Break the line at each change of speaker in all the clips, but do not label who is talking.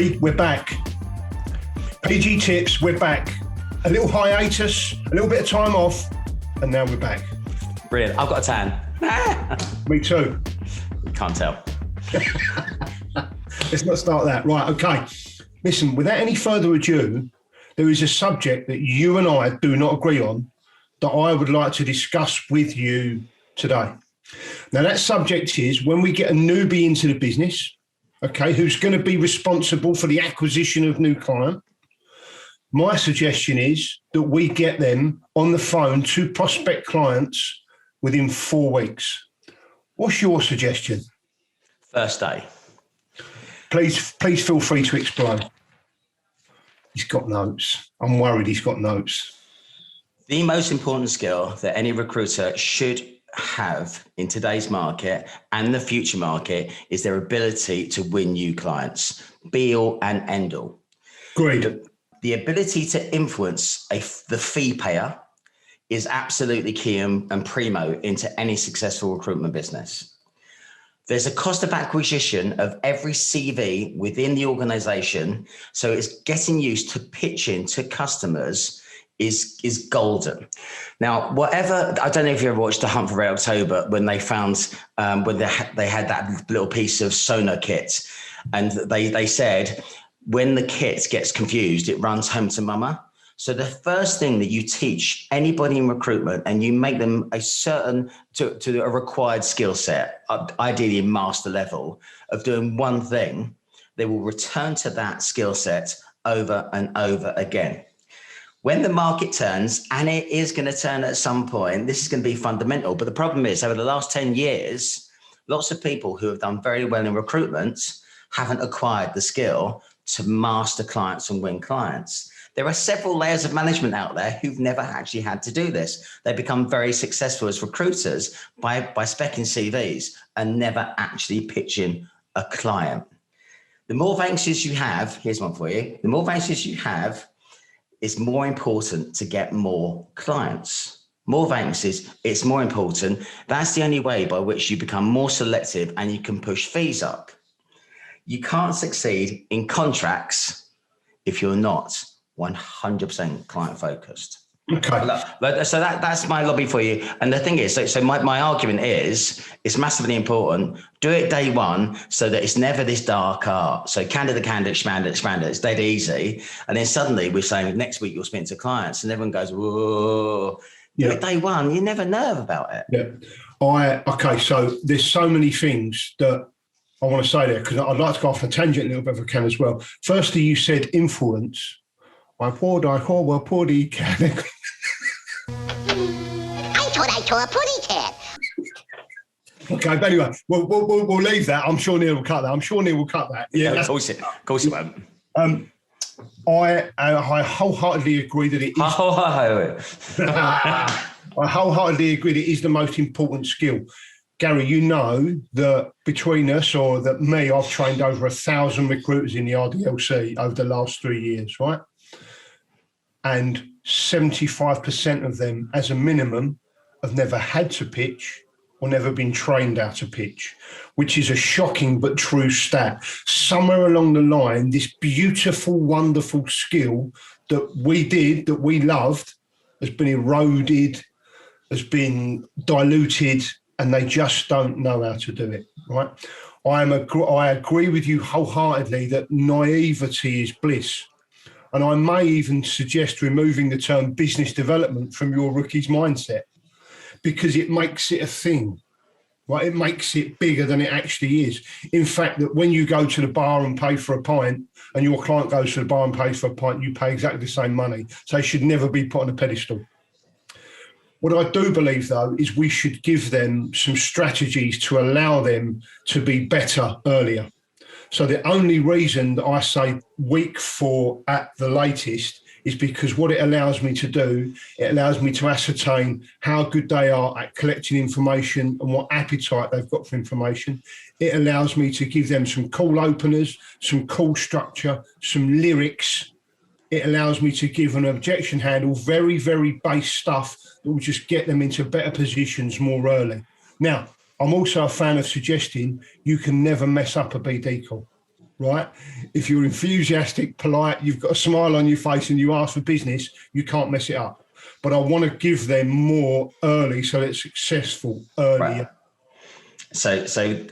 Reed, we're back. PG Tips, we're back. A little hiatus, a little bit of time off, and now we're back.
Brilliant. I've got a tan.
Me too.
Can't tell.
Let's not start that. Right, okay. Listen, without any further ado, there is a subject that you and I do not agree on that I would like to discuss with you today. Now, that subject is when we get a newbie into the business, okay, who's going to be responsible for the acquisition of new client. My suggestion is that we get them on the phone to prospect clients within 4 weeks. What's your suggestion?
First day.
Please feel free to explain. He's got notes. I'm worried he's got notes.
The most important skill that any recruiter should have in today's market and the future market is their ability to win new clients. Be all and end all.
Agreed.
The ability to influence the fee payer is absolutely key and primo into any successful recruitment business. There's a cost of acquisition of every CV within the organization. So it's getting used to pitching to customers is golden. Now, whatever, I don't know if you ever watched The Hunt for Red October when they found, when they had that little piece of sonar kit, and they said, when the kit gets confused, it runs home to mama. So the first thing that you teach anybody in recruitment, and you make them a certain to a required skill set, ideally master level, of doing one thing, they will return to that skill set over and over again. When the market turns, and it is going to turn at some point, this is going to be fundamental. But the problem is, over the last 10 years, lots of people who have done very well in recruitment haven't acquired the skill to master clients and win clients. There are several layers of management out there who've never actually had to do this. They become very successful as recruiters by speccing CVs and never actually pitching a client. The more vacancies you have, here's one for you. The more vacancies you have, it's more important to get more clients. More vacancies, it's more important. That's the only way by which you become more selective and you can push fees up. You can't succeed in contracts if you're not 100% client focused.
Okay.
So that's my lobby for you. And the thing is, so my argument is, it's massively important. Do it day one so that it's never this dark art. So candidate, expand it. It's dead easy. And then suddenly we're saying next week you'll speak to clients and everyone goes, whoa. Do it day one. You never nerve about it.
Yeah. Okay. So there's so many things that I want to say there, because I'd like to go off a tangent a little bit if I can as well. Firstly, you said influence. I poured he can.
I tore a putty cat.
Okay, but anyway, we'll leave that. I'm sure Neil will cut that.
Yeah, of course it won't.
I wholeheartedly agree that it is. I wholeheartedly agree that it is the most important skill. Gary, you know that between us, or that me, I've trained over 1,000 recruiters in the RDLC over the last 3 years, right? And 75% of them, as a minimum, have never had to pitch or never been trained how to pitch, which is a shocking but true stat. Somewhere along the line, this beautiful, wonderful skill that we loved, has been eroded, has been diluted, and they just don't know how to do it, right? I agree with you wholeheartedly that naivety is bliss. And I may even suggest removing the term business development from your rookie's mindset, because it makes it a thing, right? It makes it bigger than it actually is. In fact, that when you go to the bar and pay for a pint and your client goes to the bar and pays for a pint, you pay exactly the same money. So it should never be put on a pedestal. What I do believe, though, is we should give them some strategies to allow them to be better earlier. So the only reason that I say week 4 at the latest is because what it allows me to do, it allows me to ascertain how good they are at collecting information and what appetite they've got for information. It allows me to give them some call openers, some call structure, some lyrics. It allows me to give an objection handle, very, very base stuff that will just get them into better positions more early. Now, I'm also a fan of suggesting you can never mess up a BD call. right? If you're enthusiastic, polite, you've got a smile on your face and you ask for business, you can't mess it up. But I want to give them more early so it's successful earlier.
Right. So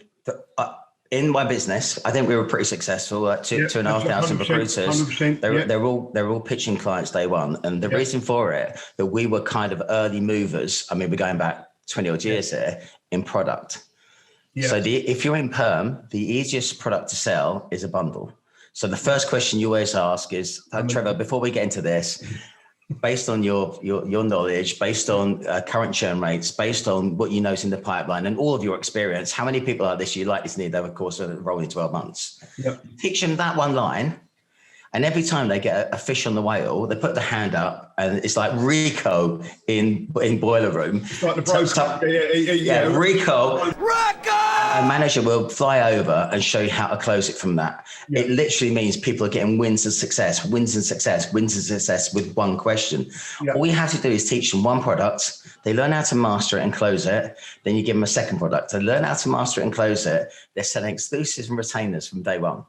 in my business, I think we were pretty successful. Two and a half thousand recruiters. 100%, they're all pitching clients day one. And the reason for it, that we were kind of early movers. I mean, we're going back 20 odd years here in product. Yeah. So if you're in perm, the easiest product to sell is a bundle. So the first question you always ask is, Trevor, before we get into this, based on your knowledge, based on current churn rates, based on what you know is in the pipeline and all of your experience, how many people like this you likely to need over the course of rolling 12 months? Yep. Teach them that one line. And every time they get a fish on the whale, they put the hand up and it's like Rico in Boiler Room.
It's like the broker.
Yeah, Rico. A manager will fly over and show you how to close it from that. Yeah. It literally means people are getting wins and success with one question. Yeah. All you have to do is teach them one product. They learn how to master it and close it. Then you give them a second product. They learn how to master it and close it. They're selling exclusives and retainers from day one.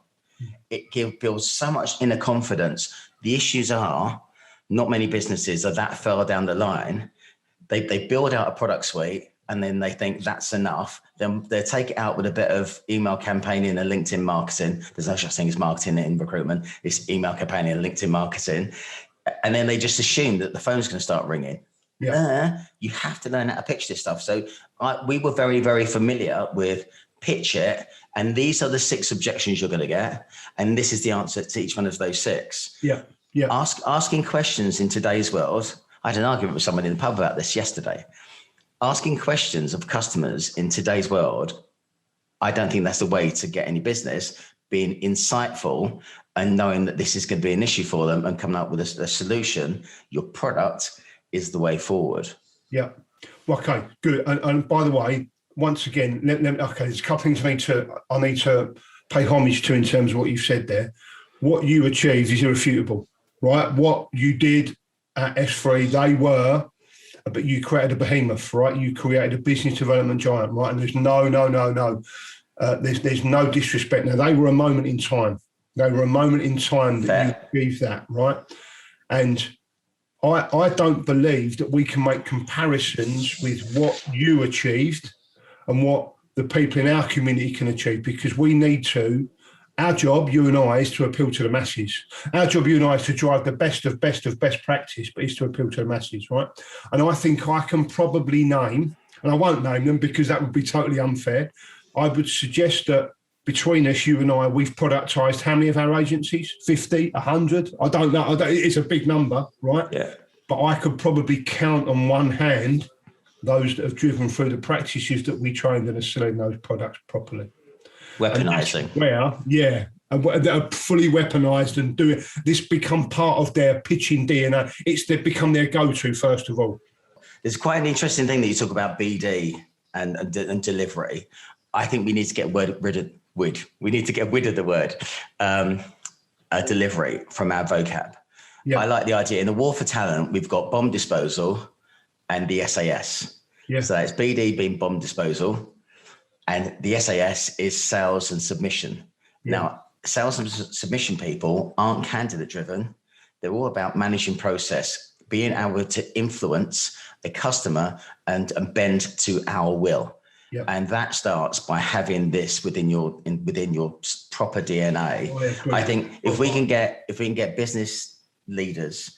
It builds so much inner confidence. The issues are not many businesses are that far down the line. They build out a product suite and then they think that's enough. Then they take it out with a bit of email campaigning and LinkedIn marketing. There's no such thing as marketing in recruitment. It's email campaigning and LinkedIn marketing. And then they just assume that the phone's going to start ringing. Yeah. You have to learn how to pitch this stuff. So we were very, very familiar with pitch it. And these are the 6 objections you're going to get. And this is the answer to each one of those 6. Yeah. Yeah. Asking questions in today's world. I had an argument with someone in the pub about this yesterday. Asking questions of customers in today's world, I don't think that's the way to get any business. Being insightful and knowing that this is going to be an issue for them and coming up with a solution, your product is the way forward. Yeah.
Okay, good. And by the way, once again, there's a couple of things I need to pay homage to in terms of what you've said there. What you achieved is irrefutable, right? What you did at S3, but you created a behemoth, right? You created a business development giant, right? And there's no. There's no disrespect. Now, they were a moment in time. They were a moment in time that you achieved that, right? And I don't believe that we can make comparisons with what you achieved and what the people in our community can achieve, because we need to, our job, you and I, is to appeal to the masses. Our job, you and I, is to drive the best of best practice, but it's to appeal to the masses, right? And I think I can probably name, and I won't name them because that would be totally unfair. I would suggest that between us, you and I, we've productized how many of our agencies? 50, 100? I don't know. It's a big number, right? Yeah. But I could probably count on one hand those that have driven through the practices that we trained and are selling those products properly.
Weaponizing.
And they're fully weaponized and doing this, become part of their pitching DNA. They've become their go-to, first of all.
There's quite an interesting thing that you talk about BD and delivery. I think we need to get rid of the word delivery from our vocab. Yeah. I like the idea. In the war for talent, we've got bomb disposal and the SAS. Yeah. So it's BD being bomb disposal, and the SAS is sales and submission. Yeah. Now, sales and submission people aren't candidate driven. They're all about managing process, being able to influence a customer and bend to our will. Yep. And that starts by having this within your proper DNA. Oh, yeah, I think if we can get business leaders,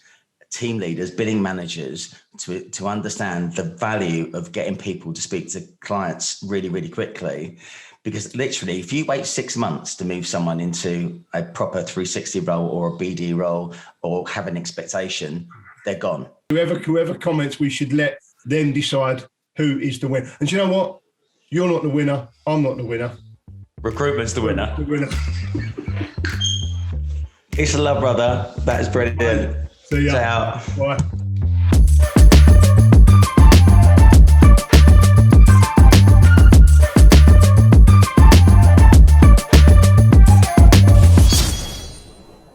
team leaders, billing managers to understand the value of getting people to speak to clients really, really quickly, because literally, if you wait 6 months to move someone into a proper 360 role or a BD role or have an expectation, they're gone.
Whoever comments, we should let them decide who is the winner. And do you know what? You're not the winner. I'm not the winner.
Recruitment's the winner. It's a love, brother. That is brilliant.
See ya.
Stay out.
Bye.